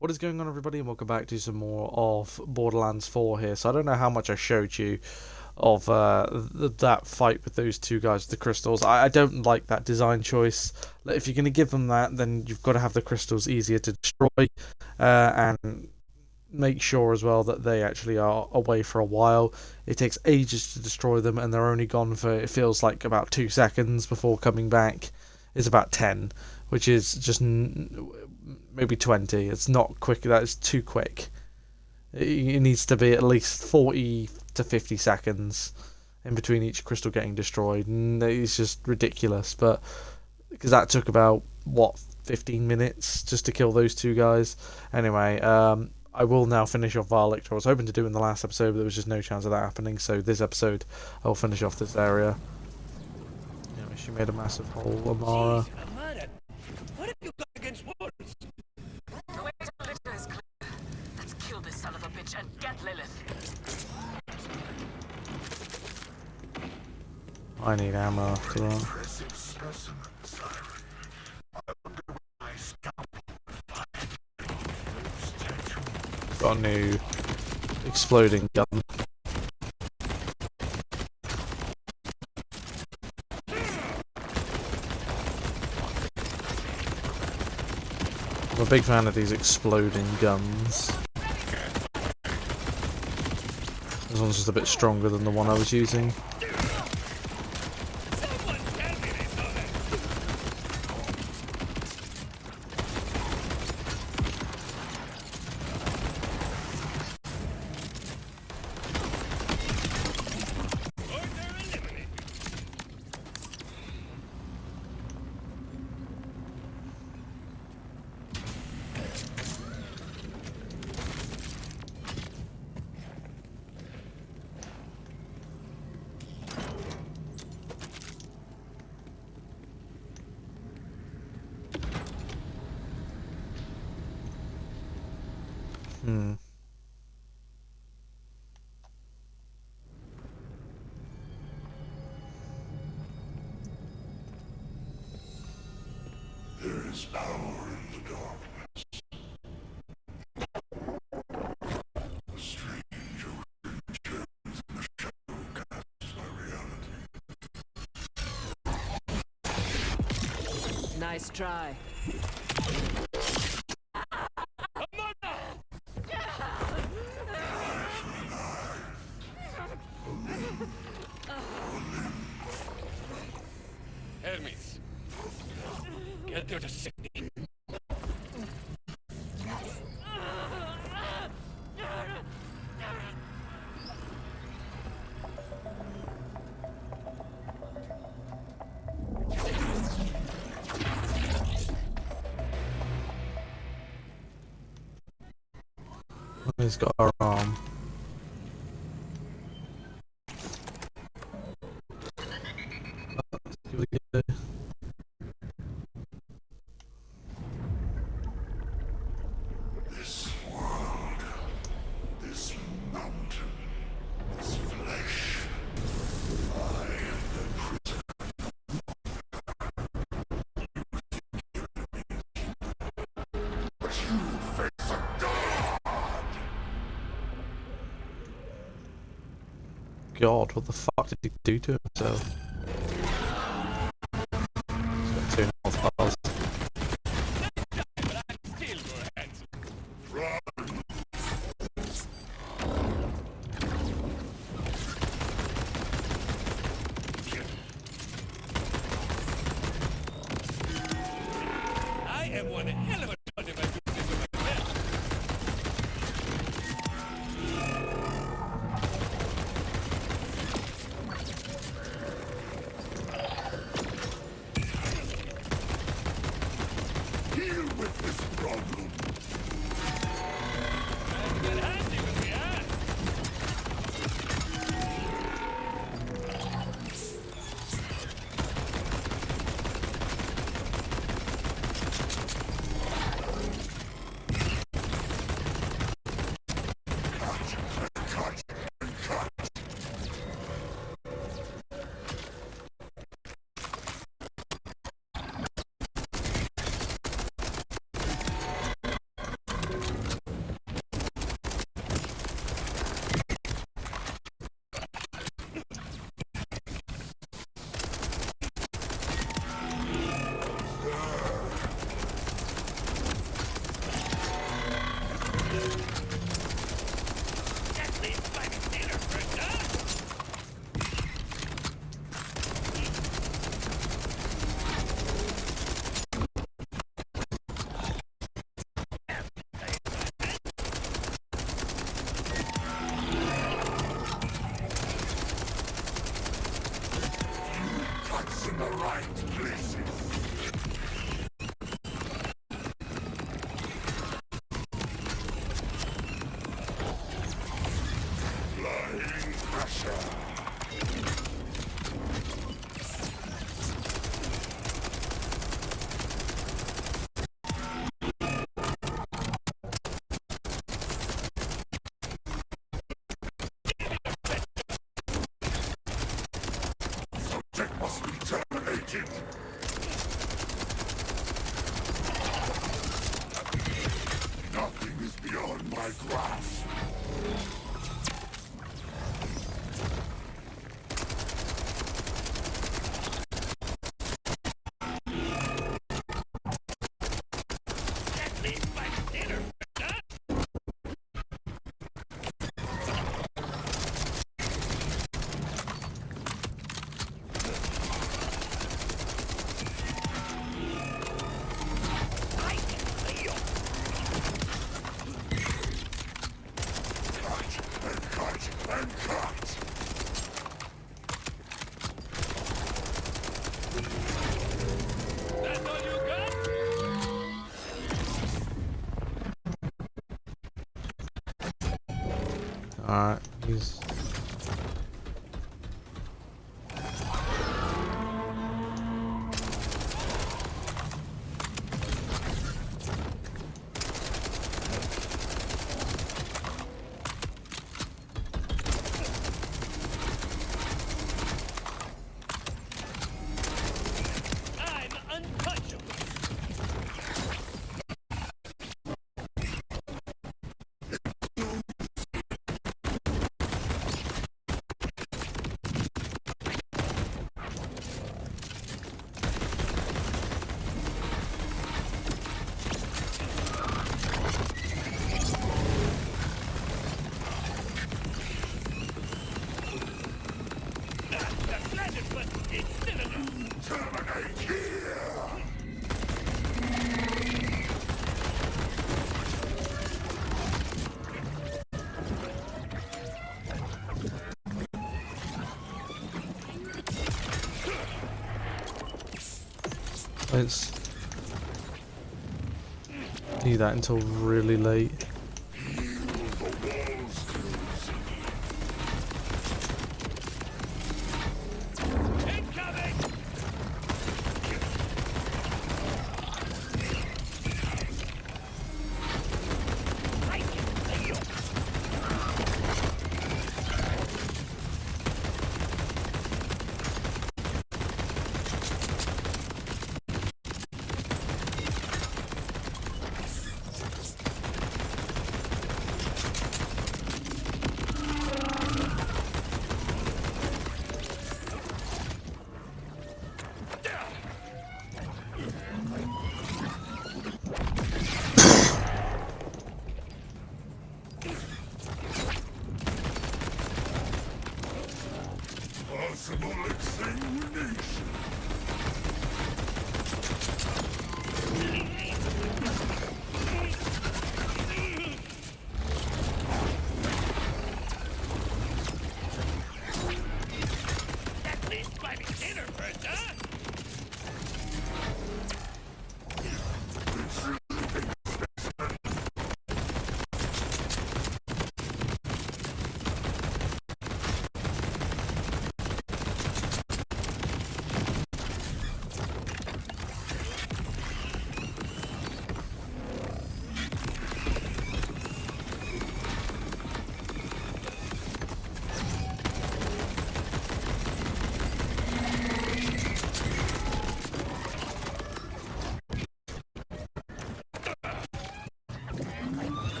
What is going on, everybody, and welcome back to some more of Borderlands 4 here. So I don't know how much I showed you of that fight with those two guys with the crystals. I don't like that design choice. If you're going to give them that, then you've got to have the crystals easier to destroy, and make sure as well that they actually are away for a while. It takes ages to destroy them, and they're only gone for, it feels like, about 2 seconds before coming back. It's about 10, which is just maybe 20. It's not quick. That is too quick. It needs to be at least 40 to 50 seconds in between each crystal getting destroyed. And it's just ridiculous. But because that took about, what, 15 minutes just to kill those two guys. Anyway, I will now finish off Lictor. I was hoping to do it in the last episode, but there was just no chance of that happening. So this episode, I'll finish off this area. Anyway, she made a massive hole, Amara. What have you got against wolves? The way to Lictor is clear. Let's kill this son of a bitch and get Lilith. I need ammo after all. Got a new exploding gun. I'm a big fan of these exploding guns. This one's just a bit stronger than the one I was using. There is power in the darkness. A strange ocean churns in the shadow cast by reality. Nice try. Hermes. Get there to safety. He's got our arm. This world, this mountain, this flesh, I am the prisoner. But you face a god! God, what the fuck did he do to himself? He's got 2 health bars. I am one hell of a dog if I do this with my belt. At least buy me dinner, Brenda. Cuts in the right places. Flying pressure. Subject must be terminated. Nothing is beyond my grasp. At least buy me dinner, Brenda. I can feel. Cut and cut and cut. That's all you got? Alright, he's... I'm untouchable. That's landed, but it's still enough. Terminate here. Let's... need that until really late. Heal the walls closing. Incoming! I can feel.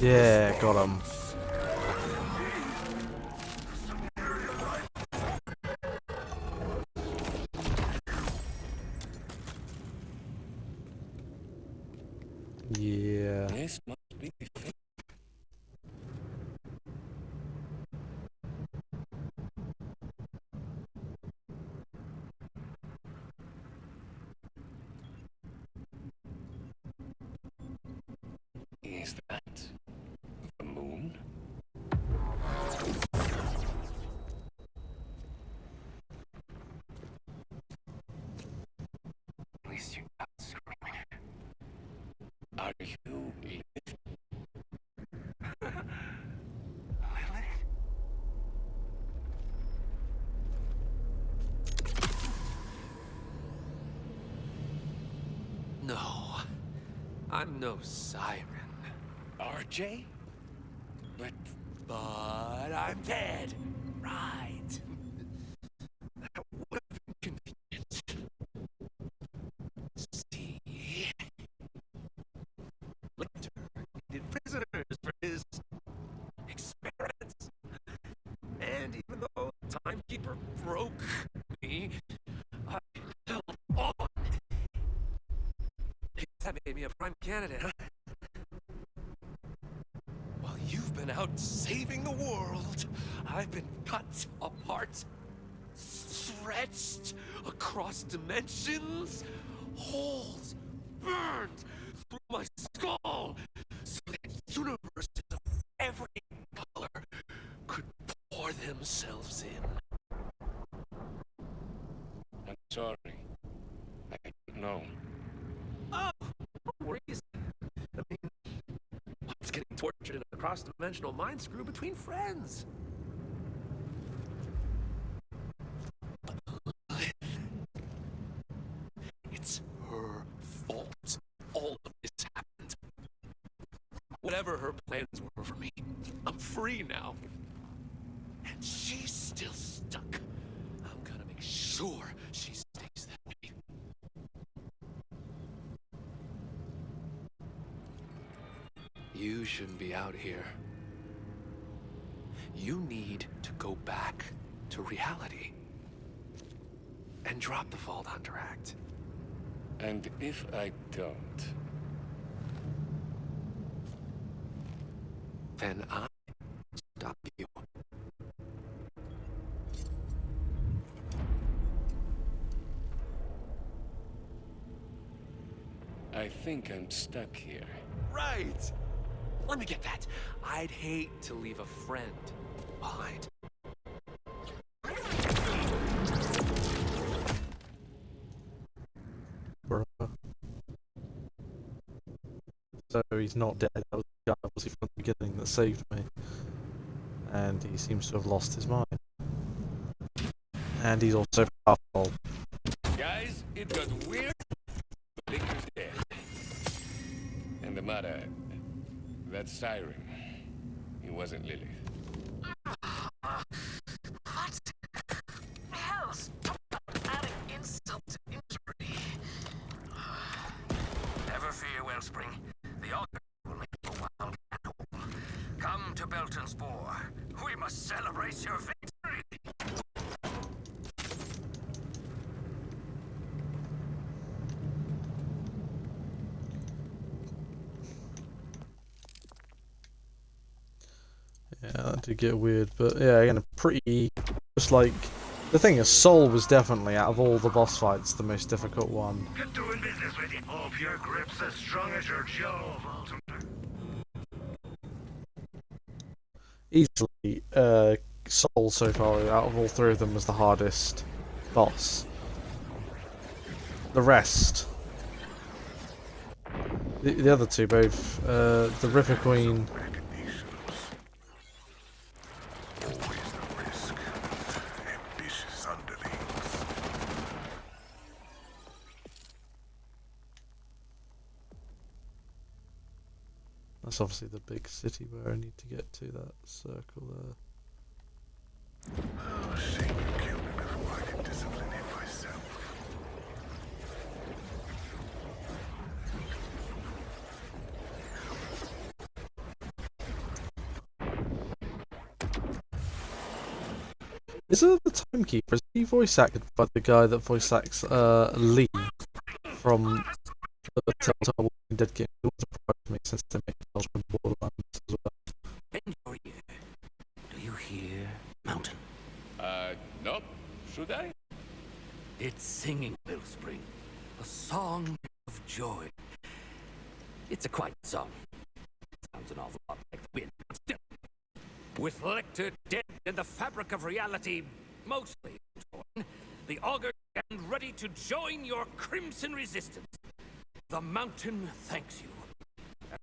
Yeah, got him. Yeah. This must be the thing. Is that the moon? At least you're not screaming. Are you Lilith? Lilith? No, I'm no siren. RJ? But But I'm dead. Right. That would have been convenient. See? Lictor needed prisoners for his experiments. And even though the timekeeper broke me, I held on. That made me a prime candidate, huh? While you've been out saving the world, I've been cut apart, stretched across dimensions, holes burned through my skull, so that universes of every color could pour themselves in. I'm sorry. I don't know. Oh, no worries. I mean, I was getting tortured in a cross-dimensional mind screw between friends. It's her fault. All of this happened. Whatever her plans were for me, I'm free now. And she's still stuck. I'm gonna make sure she stays that way. You shouldn't be out here. You need to go back to reality. And drop the Vault Hunter Act. And if I don't, Then I stop you. I think I'm stuck here. Right! Let me get that. I'd hate to leave a friend behind. Bruh. So he's not dead. That was the guy obviously from the beginning that saved me. And he seems to have lost his mind. And he's also powerful. Guys, it got weird. Lictor's dead. And the matter, that siren, it wasn't Lilith. What? Hell, stop adding insult to injury. Never fear, Wellspring. The altar will make you wild at home. Come to Belton Spore. We must celebrate your victory. Yeah, that did get weird, but yeah, again, pretty. Just like the thing is, Soul was definitely out of all the boss fights the most difficult one. Get doing business with you. Hope your grip's as strong as your jaw, Walter. Easily, Soul so far out of all three of them was the hardest boss. The rest, the other two, both the Ripper Queen. Always the risk of ambitious underlings. That's obviously the big city where I need to get to, that circle there. Oh, shame you killed me before I could discipline him myself. Is it the Timekeeper? Is he voice acted by the guy that voice acts Lee from the Telltale Walking Dead game? It would surprise me since they make Telltale Borderlands as well. Bend your ear. Do you hear, Mountain? Nope. Should I? It's singing, Wellspring. A song of joy. It's a quiet song. Sounds an awful lot like the wind, but still. With Lictor dead and the fabric of reality mostly torn, the Augur stand ready to join your crimson resistance. The Mountain thanks you.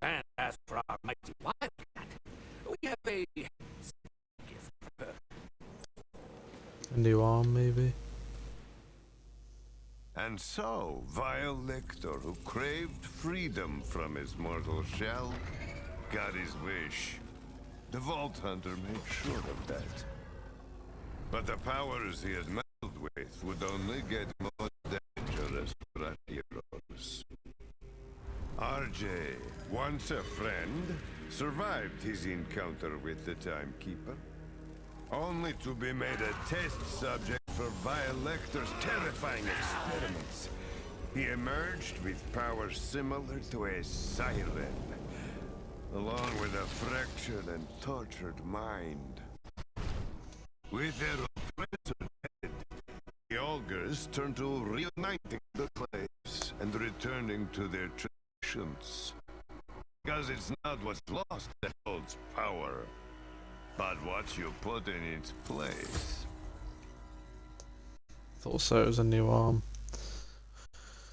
And as for our mighty Wildcat, we have a gift for her. A new arm, maybe? And so, vile Lictor, who craved freedom from his mortal shell, got his wish. The Vault Hunter made sure of that. But the powers he had meddled with would only get more dangerous for our heroes. RJ, once a friend, survived his encounter with the Timekeeper, only to be made a test subject for vile Lictor's terrifying experiments. He emerged with powers similar to a siren, along with a fractured and tortured mind. With their oppressor dead, the Augurs turned to reuniting the claves and returning to their traditions. Because it's not what's lost that holds power, but what you put in its place. Thought so, it was a new arm.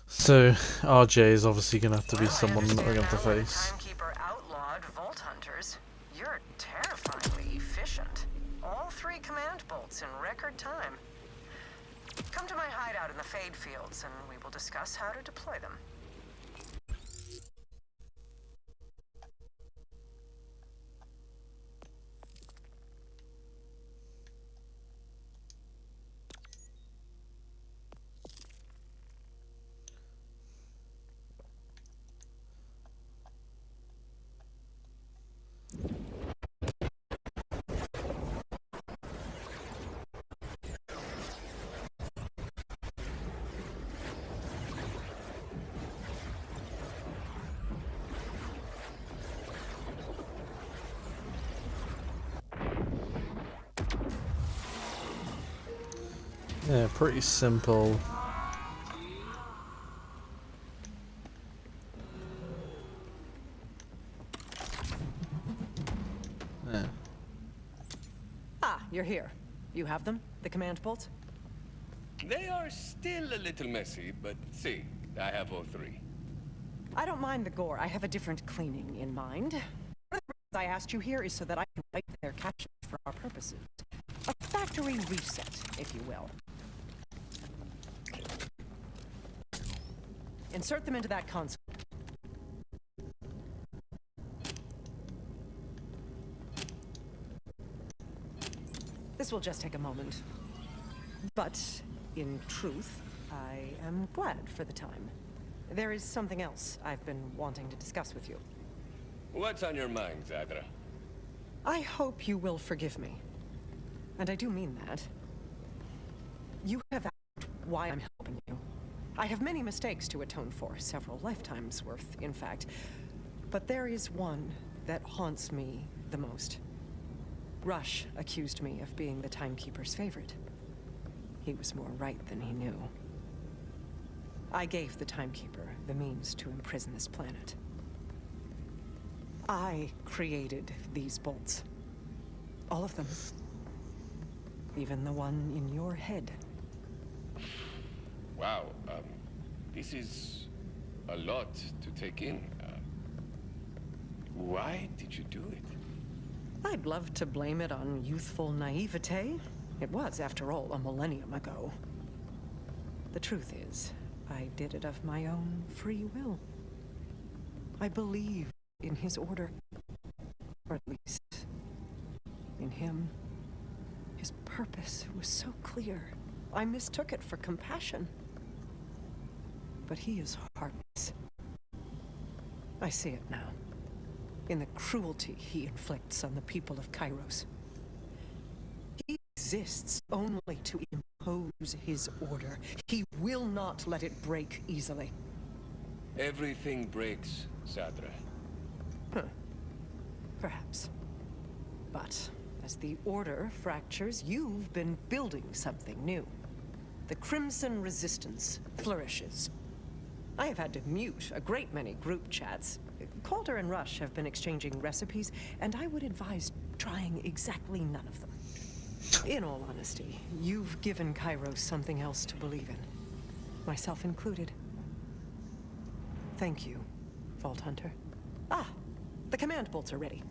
So, RJ is obviously going to have to be someone that we're going to have to face. Timekeeper outlawed Vault Hunters. You're terrifyingly efficient. All 3 command bolts in record time. Come to my hideout in the Fade Fields, and we will discuss how to deploy them. Yeah, pretty simple. Yeah. Ah, you're here. You have them? The command bolts? They are still a little messy, but see, I have all 3. I don't mind the gore. I have a different cleaning in mind. One of the reasons I asked you here is so that I can wipe their caches for our purposes. A factory reset, if you will. Insert them into that console. This will just take a moment. But, in truth, I am glad for the time. There is something else I've been wanting to discuss with you. What's on your mind, Zadra? I hope you will forgive me. And I do mean that. You have asked why I'm helping you. I have many mistakes to atone for, several lifetimes worth, in fact. But there is one that haunts me the most. Rush accused me of being the Timekeeper's favorite. He was more right than he knew. I gave the Timekeeper the means to imprison this planet. I created these bolts. All of them. Even the one in your head. Wow, this is a lot to take in. Why did you do it? I'd love to blame it on youthful naivete. It was, after all, a millennium ago. The truth is, I did it of my own free will. I believed in his order. Or at least, in him. His purpose was so clear. I mistook it for compassion. But he is heartless. I see it now. In the cruelty he inflicts on the people of Kairos. He's exists only to impose his order. He will not let it break easily. Everything breaks, Sadra. Perhaps. But as the Order fractures, you've been building something new. The Crimson Resistance flourishes. I have had to mute a great many group chats. Calder and Rush have been exchanging recipes, and I would advise trying exactly none of them. In all honesty, you've given Kairos something else to believe in. Myself included. Thank you, Vault Hunter. Ah, the command bolts are ready.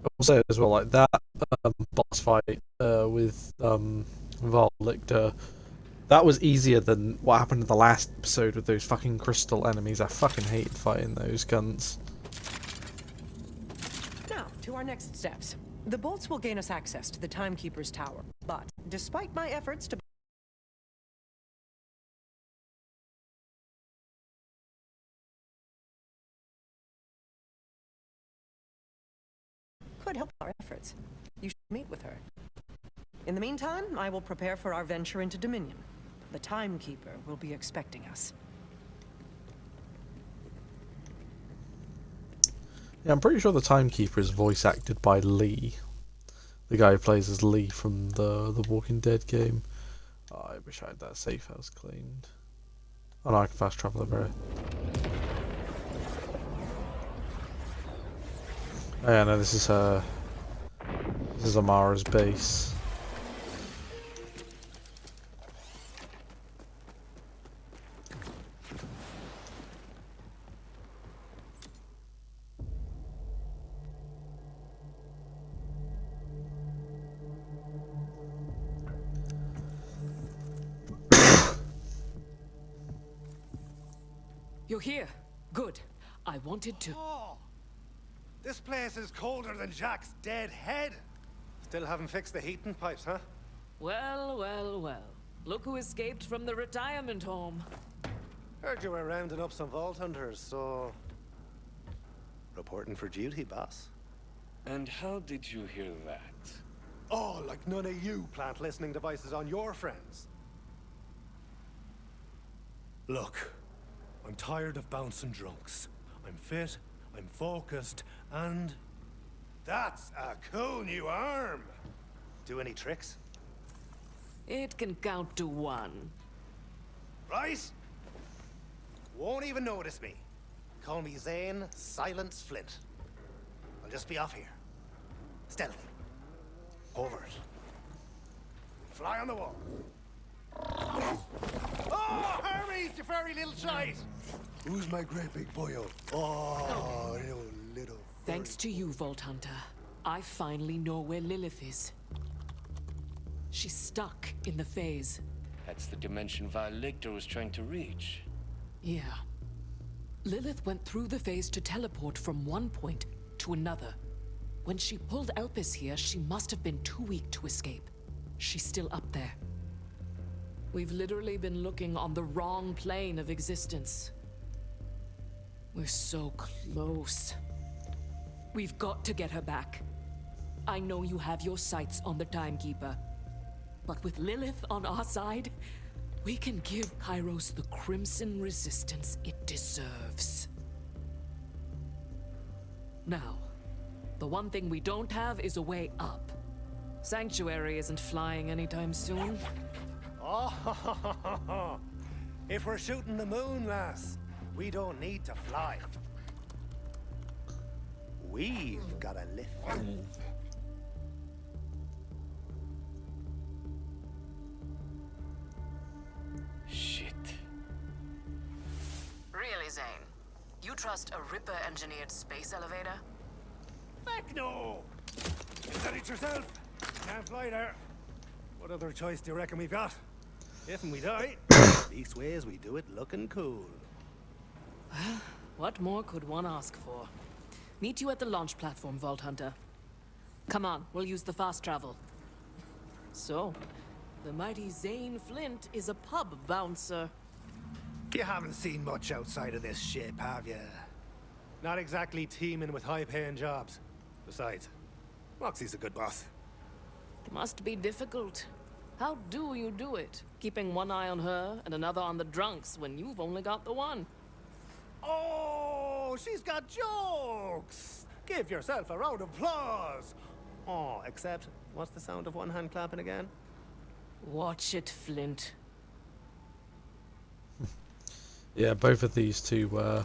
I'll say as well, like that boss fight with Lictor, that was easier than what happened in the last episode with those fucking crystal enemies. I fucking hated fighting those cunts. Now, to our next steps. The bolts will gain us access to the Timekeeper's tower, but despite my efforts to could help our efforts. You should meet with her. In the meantime, I will prepare for our venture into Dominion. The Timekeeper will be expecting us. Yeah, I'm pretty sure the Timekeeper is voice acted by Lee. The guy who plays as Lee from the Walking Dead game. Oh, I wish I had that safe house cleaned. Oh no, I can fast travel over it. Oh yeah, no, this is Amara's base. You're here. Good. I wanted to... Oh, this place is colder than Jack's dead head. Still haven't fixed the heating pipes, huh? Well, well, well. Look who escaped from the retirement home. Heard you were rounding up some vault hunters, so... Reporting for duty, boss. And how did you hear that? Oh, like none of you plant listening devices on your friends. Look, I'm tired of bouncing drunks. I'm fit, I'm focused, and... That's a cool new arm! Do any tricks? It can count to 1. Right? Won't even notice me. Call me Zane Silence Flint. I'll just be off here. Stealthy. Over it. Fly on the wall. Oh, Hermes, you furry little shite! Who's my great big boyo? Oh, you little... Thanks to you, Vault Hunter, I finally know where Lilith is. She's stuck in the phase. That's the dimension Lictor was trying to reach. Yeah. Lilith went through the phase to teleport from one point to another. When she pulled Elpis here, she must have been too weak to escape. She's still up there. We've literally been looking on the wrong plane of existence. We're so close. We've got to get her back. I know you have your sights on the Timekeeper, but with Lilith on our side, we can give Kairos the crimson resistance it deserves. Now, the one thing we don't have is a way up. Sanctuary isn't flying anytime soon. Oh, if we're shooting the moon, lass, we don't need to fly. We've got a lift. Shit. Really, Zane? You trust a Ripper-engineered space elevator? Heck no! You said it yourself. Can't fly there. What other choice do you reckon we've got? If and we die, these ways we do it looking cool. What more could one ask for? Meet you at the launch platform, Vault Hunter. Come on, we'll use the fast travel. So, the mighty Zane Flint is a pub bouncer. You haven't seen much outside of this ship, have you? Not exactly teeming with high-paying jobs. Besides, Roxy's a good boss. Must be difficult. How do you do it? Keeping one eye on her and another on the drunks when you've only got the one. Oh, she's got jokes! Give yourself a round of applause! Oh, except, what's the sound of one hand clapping again? Watch it, Flint. Yeah, both of these two were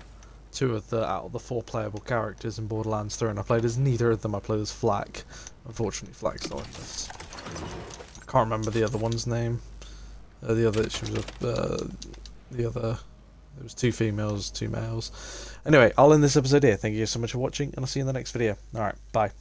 two of the out of the 4 playable characters in Borderlands 3, and I played as neither of them. I played as Flack. Unfortunately, Flack's not in this. I can't remember the other one's name. The other, she was the other. There was 2 females, 2 males. Anyway, I'll end this episode here. Thank you so much for watching, and I'll see you in the next video. All right, bye.